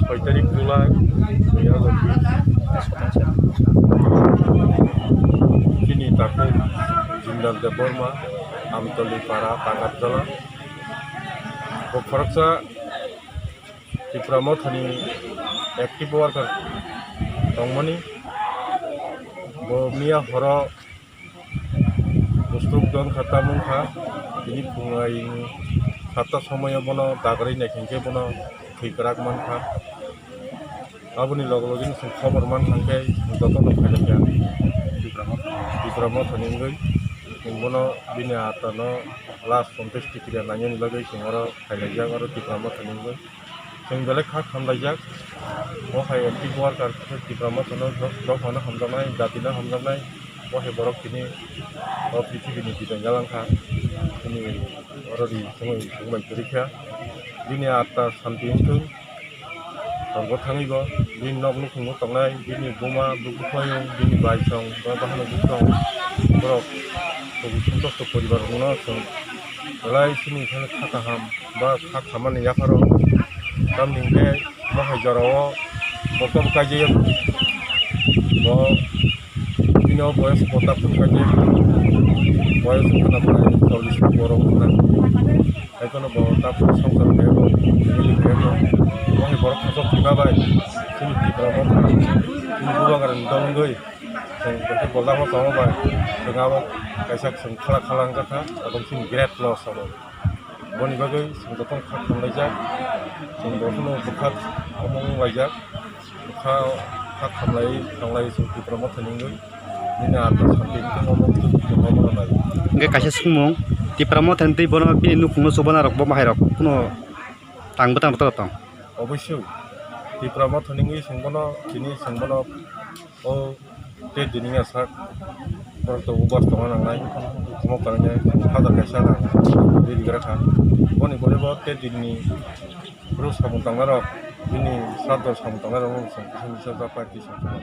6 tarik Julai 2020 kini takut Jindal Deborma Amtoli para Tangat Jala Bokfaraksa di Pramothani active worker Tongmani Bomia Horo Mustuk Don Kata Mungha ini bungai kata Somoya Bono Dagari Nekengke Bono Kikerak Manha Abuni Logologin Khomor Man Hangke Doto Nokhajakya di Pramothani Ngui Bono Bini Atano last contest tikira nanyan lagai singoro khailajak aro di Pramothani Ngui जों बेलेग खा खामलायजाक बहाय एक्टिभ वार्कार टिप्रामथनो जब हनो हमजानाय दातिना हमजानाय बहाय बरक तिनि पृथिबिनि बिदांगालांखा तिनि अरदि जोंबाय परीक्षा दिनै आत्ता शान्तिखौ दरग थाङैबो बिनि नबनु खुंनो थांनाय बिनि बुमा बुखुफायं बिनि बायसं बा बाहानो बुखं बरक सन्তুष्ट परिबार नुनो जों लाय सिनि खाने खाखाहाम बा खाखामानि याखारो Tam ningke mohai jarawo bokap kaje bo ino boyas botap pun kaje boyas kana pun solis borong na ekono botap songkar bebo ini bebo mohai borok khasok tiba bai sini di Pramoth ini buang kan dongoi sing berarti bolang mo sama bai sengawo kaisak sing khala-khalang kata atau sing great loss sama boni bagai sing dotong khakang lajak sing dotong bukat omong lajak buka khak khamlai sing di Pramothani Ngui ini atas sampai itu ngomong lagi enggak kasih semua di Pramothani teh bono pini nukung sobana rok bomah rok kuno tang betang betul অবশ্যই di Pramothani Ngui sing bono kini sing bono oh te dininga sak Porto ubas tongan nang semua karanya hadar kesana di gerakan boni boleh bawa te dini terus kamu tangarok ini sadar kamu tangarok bisa dapat di sana.